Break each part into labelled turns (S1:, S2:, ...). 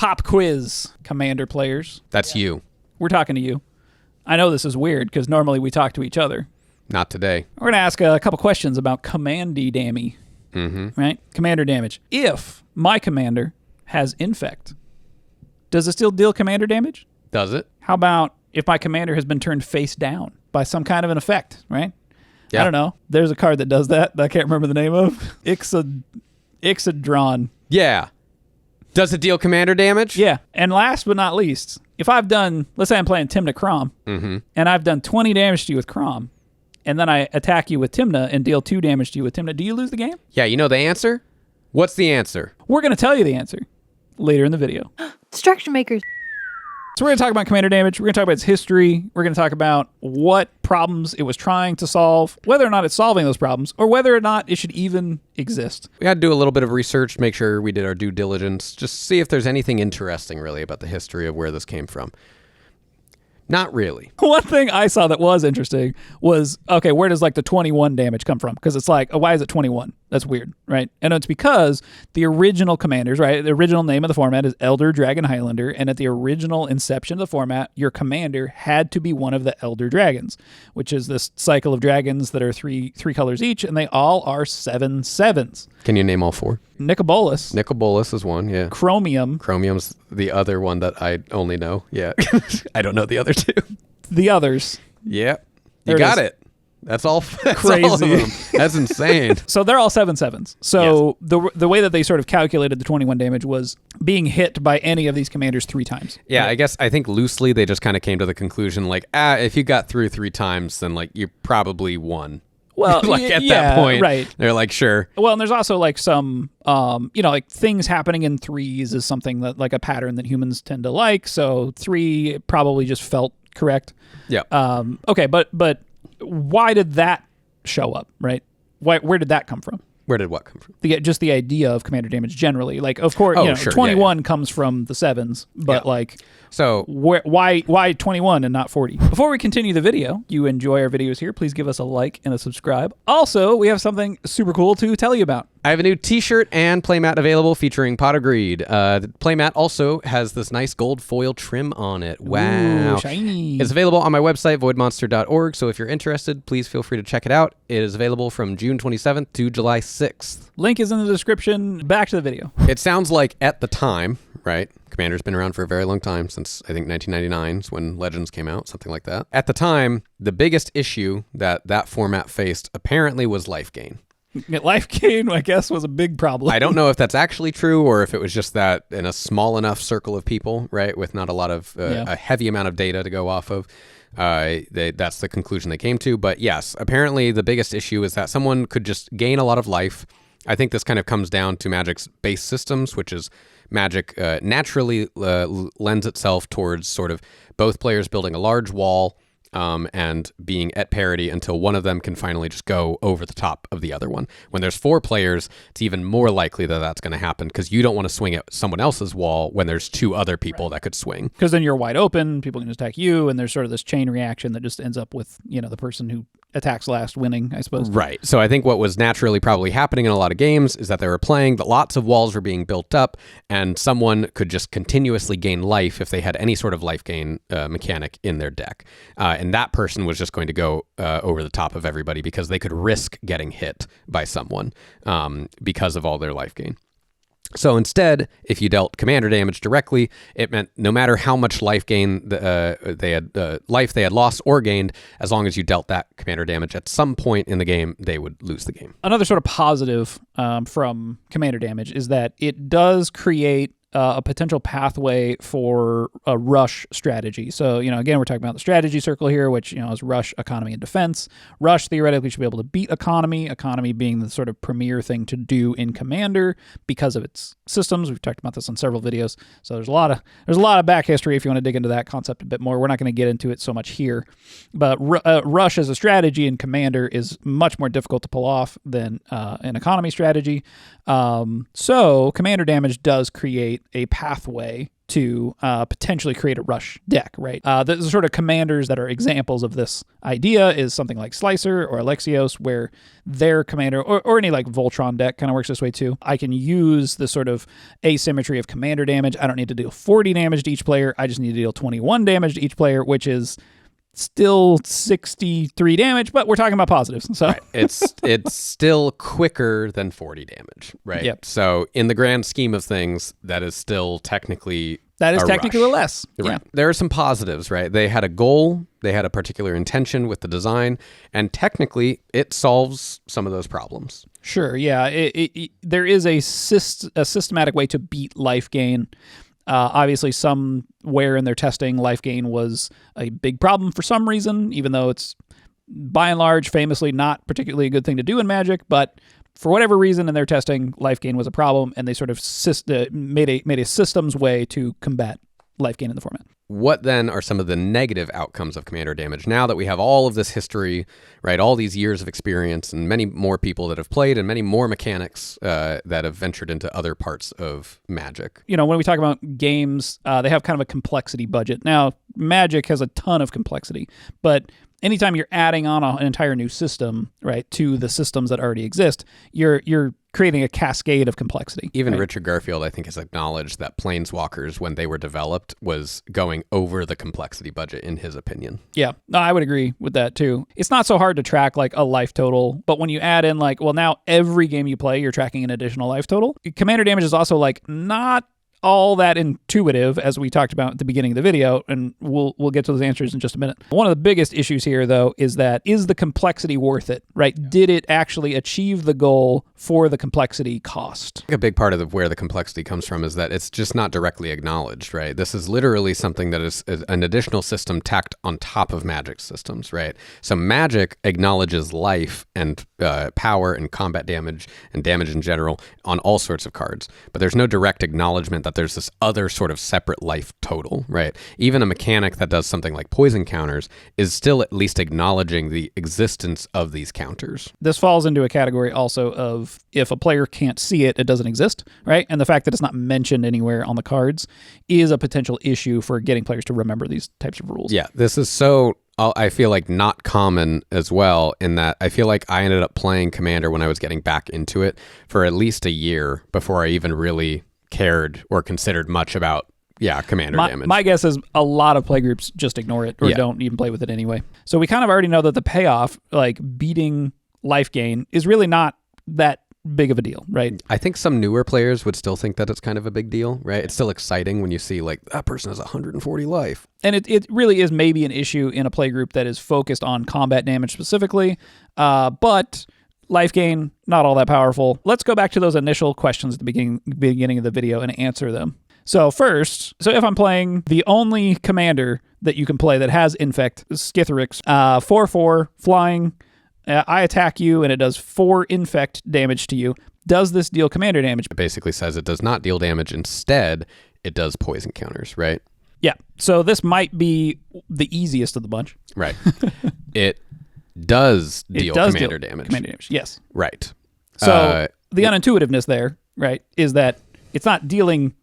S1: Pop quiz, Commander players.
S2: That's you.
S1: We're talking to you. I know this is weird because normally we talk to each other.
S2: Not today.
S1: We're going to ask a couple questions about commandy damage. Right? Commander damage. If my commander has infect, does it still deal commander damage?
S2: Does it?
S1: How about if my commander has been turned face down by some kind of an effect, right?
S2: Yeah.
S1: I don't know. There's a card that does that I can't remember the name of. Ixodron.
S2: Yeah. Does it deal commander damage?
S1: Yeah. And last but not least, if I've done, let's say I'm playing Tymna Crom, and I've done 20 damage to you with Crom, and then I attack you with Tymna and deal 2 damage to you with Tymna, do you lose the game?
S2: Yeah, you know the answer? What's the answer?
S1: We're going to tell you the answer later in the video.
S3: Destruction Makers.
S1: So we're going to talk about commander damage. We're going to talk about its history. We're going to talk about what problems it was trying to solve, whether or not it's solving those problems, or whether or not it should even exist.
S2: We had to do a little bit of research, make sure we did our due diligence, just see if there's anything interesting really about the history of where this came from. Not really.
S1: One thing I saw that was interesting was, okay, where does like the 21 damage come from? Because it's like, oh, why is it 21? That's weird, right? And it's because the original commanders, right? The original name of the format is Elder Dragon Highlander, and at the original inception of the format, your commander had to be one of the Elder Dragons, which is this cycle of dragons that are three colors each, and they all are 7/7s.
S2: Can you name all 4?
S1: Nicobolus.
S2: Nicobolus is one, yeah.
S1: Chromium.
S2: Chromium's the other one that I only know. Yeah. I don't know the other 2.
S1: The others.
S2: Yeah.
S1: There
S2: You got
S1: is.
S2: it. That's all. That's
S1: Crazy.
S2: all of them. That's insane.
S1: So they're all 7/7s. So the way that they sort of calculated the 21 damage was being hit by any of these commanders 3 times.
S2: Yeah, I think loosely they just kind of came to the conclusion like, if you got through 3 times, then like you probably won.
S1: Well,
S2: like at that point,
S1: right.
S2: They're like, sure.
S1: Well, and there's also like some, like things happening in 3s is something that like a pattern that humans tend to like. So 3 probably just felt correct.
S2: Yeah.
S1: Okay, but why did that show up, right? Where did that come from?
S2: Where did what come from?
S1: Just the idea of commander damage generally. Like, of course,
S2: Sure.
S1: 21 comes from the 7s, but
S2: so
S1: why 21 and not 40? Before we continue the video, you enjoy our videos here, please give us a like and a subscribe. Also, we have something super cool to tell you about.
S2: I have a new t-shirt and playmat available featuring Pot of Greed. The playmat also has this nice gold foil trim on it. Wow.
S1: Ooh, shiny.
S2: It's available on my website, voidmonster.org, so if you're interested, please feel free to check it out. It is available from June 27th to July 6th.
S1: Link is in the description. Back to the video.
S2: It sounds like at the time, right? Commander's been around for a very long time, since I think 1999 is when Legends came out, something like that. At the time, the biggest issue that format faced apparently was life gain.
S1: Life gain, I guess, was a big problem.
S2: I don't know if that's actually true or if it was just that in a small enough circle of people, right, with not a lot of a heavy amount of data to go off of. That's the conclusion they came to. But yes, apparently the biggest issue is that someone could just gain a lot of life. I think this kind of comes down to Magic's base systems, which is Magic naturally lends itself towards sort of both players building a large wall and being at parity until one of them can finally just go over the top of the other one. When there's 4 players, it's even more likely that that's going to happen because you don't want to swing at someone else's wall when there's 2 other people that could swing.
S1: Because then you're wide open, people can just attack you, and there's sort of this chain reaction that just ends up with, the person who attacks last winning, I suppose.
S2: Right. So I think what was naturally probably happening in a lot of games is that they were playing, that lots of walls were being built up, and someone could just continuously gain life if they had any sort of life gain mechanic in their deck. And that person was just going to go over the top of everybody because they could risk getting hit by someone because of all their life gain. So instead, if you dealt commander damage directly, it meant no matter how much life gain they had lost or gained, as long as you dealt that commander damage at some point in the game, they would lose the game.
S1: Another sort of positive from commander damage is that it does create a potential pathway for a rush strategy. So, again, we're talking about the strategy circle here, which, is rush, economy, and defense. Rush theoretically should be able to beat economy being the sort of premier thing to do in Commander because of its systems. We've talked about this on several videos. So there's a lot of back history if you want to dig into that concept a bit more. We're not going to get into it so much here. But rush as a strategy in Commander is much more difficult to pull off than an economy strategy. So Commander damage does create create a pathway to potentially create a rush deck, right? The sort of commanders that are examples of this idea is something like Slicer or Alexios, where their commander, or any like Voltron deck kind of works this way too. I can use the sort of asymmetry of commander damage. I don't need to deal 40 damage to each player. I just need to deal 21 damage to each player, which is still 63 damage, but we're talking about positives. So
S2: right. It's still quicker than 40 damage, right?
S1: Yep.
S2: So in the grand scheme of things, that is still technically
S1: less.
S2: Right.
S1: Yeah.
S2: There are some positives, right? They had a goal, they had a particular intention with the design, and technically it solves some of those problems.
S1: Sure. Yeah. There is a systematic way to beat life gain. Obviously, somewhere in their testing, life gain was a big problem for some reason, even though it's by and large famously not particularly a good thing to do in Magic. But for whatever reason in their testing, life gain was a problem, and they sort of made a systems way to combat life gain in the format.
S2: What then are some of the negative outcomes of commander damage? Now that we have all of this history, right, all these years of experience and many more people that have played and many more mechanics that have ventured into other parts of Magic.
S1: You know, when we talk about games, they have kind of a complexity budget. Now, Magic has a ton of complexity, but anytime you're adding on an entire new system, right, to the systems that already exist, you're creating a cascade of complexity.
S2: Even
S1: right?
S2: Richard Garfield, I think, has acknowledged that Planeswalkers, when they were developed, was going over the complexity budget, in his opinion.
S1: Yeah, no, I would agree with that too. It's not so hard to track like a life total, but when you add in like, well, now every game you play, you're tracking an additional life total. Commander damage is also like not all that intuitive, as we talked about at the beginning of the video, and we'll get to those answers in just a minute. One of the biggest issues here, though, is the complexity worth it, right? Yeah. Did it actually achieve the goal for the complexity cost?
S2: A big part of where the complexity comes from is that it's just not directly acknowledged, right? This is literally something that is an additional system tacked on top of Magic systems, right? So Magic acknowledges life and power and combat damage and damage in general on all sorts of cards, but there's no direct acknowledgement that there's this other sort of separate life total, right? Even a mechanic that does something like poison counters is still at least acknowledging the existence of these counters.
S1: This falls into a category also of if a player can't see it, it doesn't exist, right? And the fact that it's not mentioned anywhere on the cards is a potential issue for getting players to remember these types of rules.
S2: Yeah, this is so, I feel like, not common as well, in that I feel like I ended up playing Commander when I was getting back into it for at least a year before I even really cared or considered much about commander damage.
S1: My guess is a lot of playgroups just ignore it or don't even play with it anyway. So we kind of already know that the payoff, like beating life gain, is really not that big of a deal, right?
S2: I think some newer players would still think that it's kind of a big deal, right? It's still exciting when you see like that person has 140 life.
S1: And it really is maybe an issue in a playgroup that is focused on combat damage specifically, but life gain, not all that powerful. Let's go back to those initial questions at the beginning of the video and answer them. So first, if I'm playing the only commander that you can play that has Infect, Skithiryx, 4/4, flying, I attack you and it does 4 Infect damage to you. Does this deal commander damage?
S2: It basically says it does not deal damage. Instead, it does poison counters, right?
S1: Yeah. So this might be the easiest of the bunch.
S2: Right. It does deal commander damage.
S1: Commander damage, yes.
S2: Right.
S1: So the unintuitiveness there, right, is that it's not dealing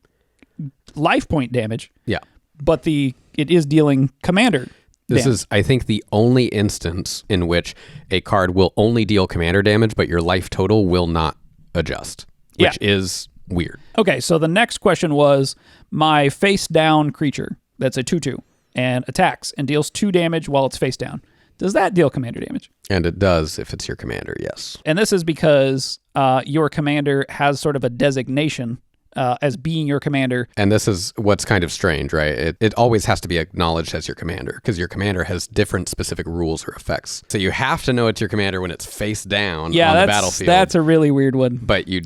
S1: life point damage.
S2: Yeah.
S1: But it is dealing commander damage.
S2: This is, I think, the only instance in which a card will only deal commander damage, but your life total will not adjust, which is weird.
S1: Okay, so the next question was my face down creature that's a 2/2 and attacks and deals 2 damage while it's face down. Does that deal commander damage?
S2: And it does if it's your commander, yes.
S1: And this is because your commander has sort of a designation as being your commander.
S2: And this is what's kind of strange, right? It always has to be acknowledged as your commander because your commander has different specific rules or effects. So you have to know it's your commander when it's face down on the battlefield.
S1: That's a really weird one.
S2: But you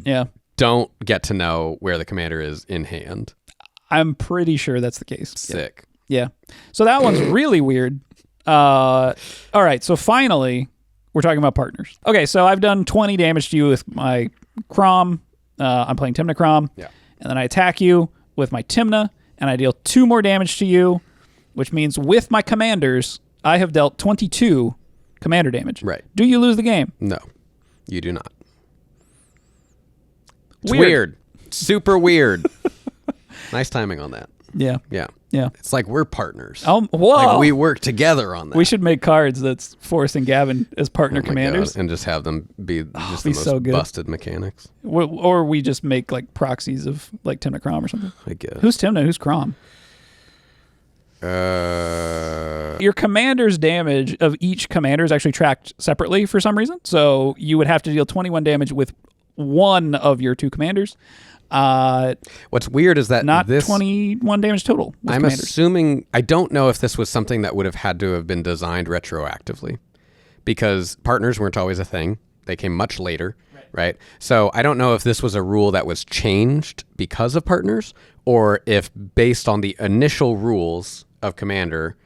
S2: don't get to know where the commander is in hand.
S1: I'm pretty sure that's the case.
S2: Sick.
S1: Yeah. So that one's really weird. All right, so finally, we're talking about partners. Okay, so I've done 20 damage to you with my Crom. I'm playing Tymna Crom.
S2: Yeah.
S1: And then I attack you with my Tymna, and I deal 2 more damage to you, which means with my commanders, I have dealt 22 commander damage.
S2: Right.
S1: Do you lose the game?
S2: No, you do not. It's weird. Super weird. Nice timing on that.
S1: Yeah.
S2: Yeah.
S1: Yeah.
S2: It's like we're partners.
S1: Whoa.
S2: Like we work together on that.
S1: We should make cards that's Forrest and Gavin as partner commanders.
S2: God. And just have them be just
S1: be
S2: the most
S1: so good.
S2: busted mechanics.
S1: Or we just make like proxies of like Timna Crom or something.
S2: I guess.
S1: Who's Timna? Who's Crom? Your commander's damage of each commander is actually tracked separately for some reason. So you would have to deal 21 damage with one of your two commanders.
S2: What's weird is that
S1: not 21 damage total.
S2: I'm
S1: commanders.
S2: assuming, I don't know if this was something that would have had to have been designed retroactively, because partners weren't always a thing. They came much later, right? So I don't know if this was a rule that was changed because of partners, or if based on the initial rules of Commander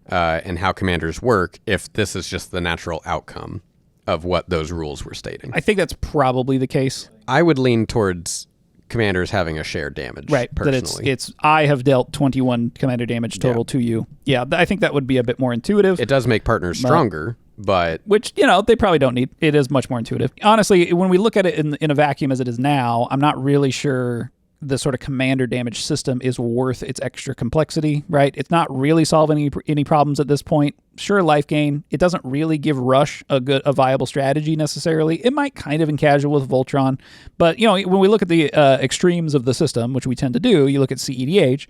S2: and how commanders work, if this is just the natural outcome of what those rules were stating.
S1: I think that's probably the case.
S2: I would lean towards commanders having a shared damage,
S1: right?
S2: Personally,
S1: that it's I have dealt 21 commander damage total to you. Yeah, I think that would be a bit more intuitive.
S2: It does make partners stronger, but
S1: which they probably don't need. It is much more intuitive. Honestly, when we look at it in a vacuum as it is now, I'm not really sure the sort of commander damage system is worth its extra complexity, right? It's not really solving any problems at this point. Sure, life gain. It doesn't really give Rush a viable strategy necessarily. It might kind of in casual with Voltron, but when we look at the extremes of the system, which we tend to do, you look at CEDH,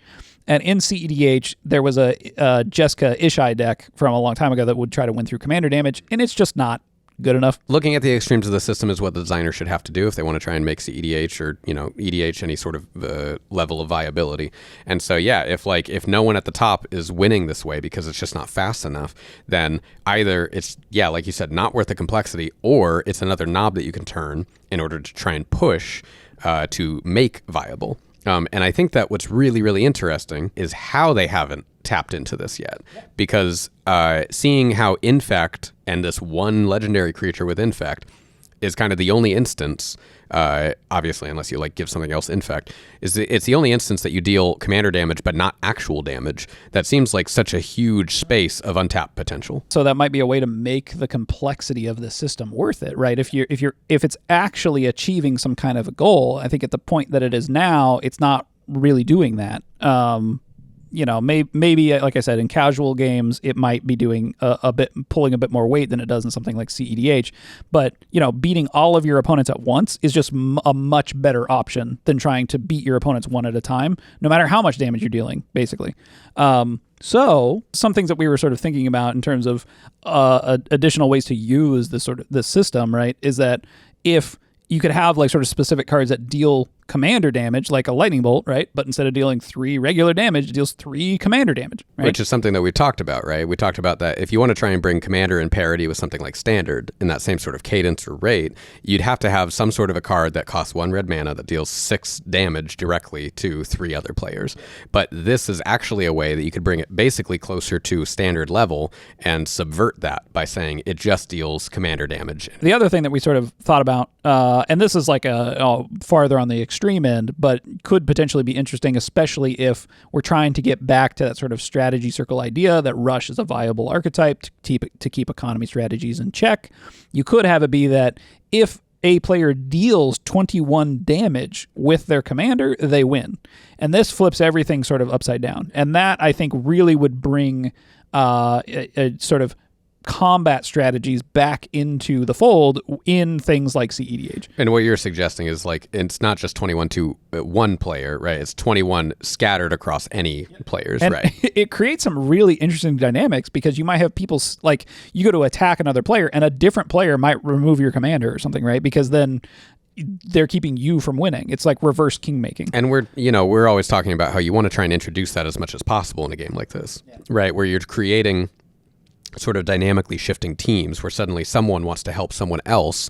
S1: and in CEDH there was a Jeska Ishai deck from a long time ago that would try to win through commander damage, and it's just not good enough.
S2: Looking at the extremes of the system is what the designer should have to do if they want to try and make CEDH or EDH any sort of level of viability. And so if no one at the top is winning this way because it's just not fast enough, then either it's like you said, not worth the complexity, or it's another knob that you can turn in order to try and push to make viable. And I think that what's really, really interesting is how they haven't tapped into this yet, because seeing how Infect and this one legendary creature with Infect is kind of the only instance, obviously unless you give something else Infect, it's the only instance that you deal commander damage but not actual damage. That seems like such a huge space of untapped potential.
S1: So that might be a way to make the complexity of the system worth it, right? If it's actually achieving some kind of a goal, I think at the point that it is now, it's not really doing that. Maybe like I said, in casual games, it might be doing pulling a bit more weight than it does in something like CEDH. But, beating all of your opponents at once is just a much better option than trying to beat your opponents one at a time, no matter how much damage you're dealing, basically. So some things that we were sort of thinking about in terms of additional ways to use this system, right, is that if you could have sort of specific cards that deal commander damage, like a lightning bolt, right? But instead of dealing 3 regular damage, it deals 3 commander damage, right?
S2: Which is something that we talked about, right? We talked about that if you want to try and bring commander in parity with something like standard in that same sort of cadence or rate, you'd have to have some sort of a card that costs 1 red mana that deals 6 damage directly to 3 other players. But this is actually a way that you could bring it basically closer to standard level and subvert that by saying it just deals commander damage.
S1: The other thing that we sort of thought about, and this is farther on the extreme end, but could potentially be interesting, especially if we're trying to get back to that sort of strategy circle idea that Rush is a viable archetype to keep economy strategies in check. You could have it be that if a player deals 21 damage with their commander, they win. And this flips everything sort of upside down. And that, I think, really would bring a sort of combat strategies back into the fold in things like CEDH.
S2: And what you're suggesting is it's not just 21 to one player, right? It's 21 scattered across any players,
S1: and
S2: right?
S1: It creates some really interesting dynamics because you might have people you go to attack another player and a different player might remove your commander or something, right? Because then they're keeping you from winning. It's like reverse kingmaking.
S2: And we're always talking about how you want to try and introduce that as much as possible in a game like this, right? Where you're creating sort of dynamically shifting teams where suddenly someone wants to help someone else,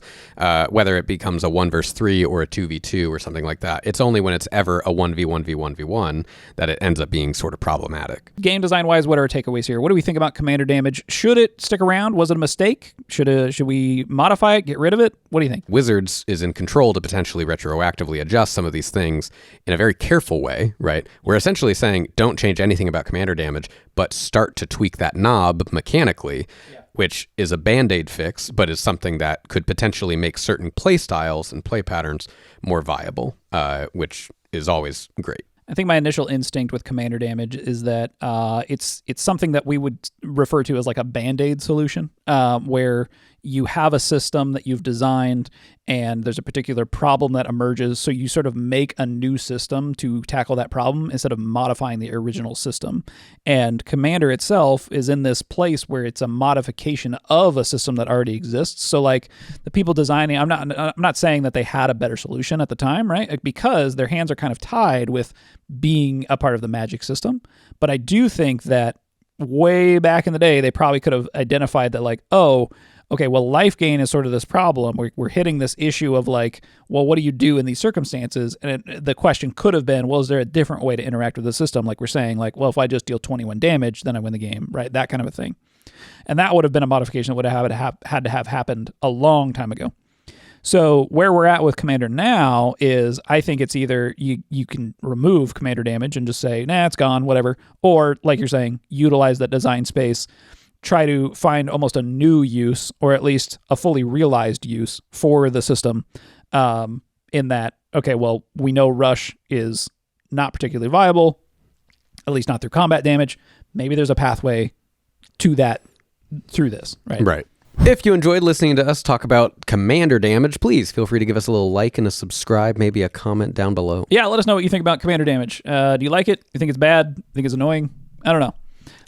S2: whether it becomes a 1 versus 3 or a 2v2 or something like that. It's only when it's ever a 1v1v1v1 that it ends up being sort of problematic.
S1: Game design wise, what are our takeaways here? What do we think about commander damage? Should it stick around? Was it a mistake? Should we modify it, get rid of it? What do you think?
S2: Wizards is in control to potentially retroactively adjust some of these things in a very careful way, right? We're essentially saying don't change anything about commander damage, but start to tweak that knob mechanically, which is a Band-Aid fix, but is something that could potentially make certain play styles and play patterns more viable, which is always great.
S1: I think my initial instinct with commander damage is that it's something that we would refer to as like a Band-Aid solution, where you have a system that you've designed and there's a particular problem that emerges, so you sort of make a new system to tackle that problem instead of modifying the original system. And Commander itself is in this place where it's a modification of a system that already exists. So like the people designing, I'm not saying that they had a better solution at the time, right? Like, because their hands are kind of tied with being a part of the Magic system. But I do think that way back in the day, they probably could have identified that, like, oh, okay, well, life gain is sort of this problem. We're hitting this issue of like, well, what do you do in these circumstances? And the question could have been, well, is there a different way to interact with the system? Like we're saying, like, well, if I just deal 21 damage, then I win the game, right? That kind of a thing. And that would have been a modification that would have had to have happened a long time ago. So where we're at with Commander now is, I think it's either you can remove Commander damage and just say, nah, it's gone, whatever. Or like you're saying, utilize that design space, try to find almost a new use, or at least a fully realized use for the system, in that, okay, well, we know Rush is not particularly viable, at least not through combat damage. Maybe there's a pathway to that through this, right?
S2: Right. If you enjoyed listening to us talk about Commander damage, please feel free to give us a little like and a subscribe, maybe a comment down below.
S1: Yeah, let us know what you think about Commander damage. Do you like it? You think it's bad? You think it's annoying? I don't know.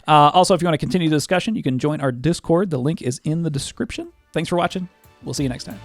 S1: Also, if you want to continue the discussion, you can join our Discord. The link is in the description. Thanks for watching. We'll see you next time.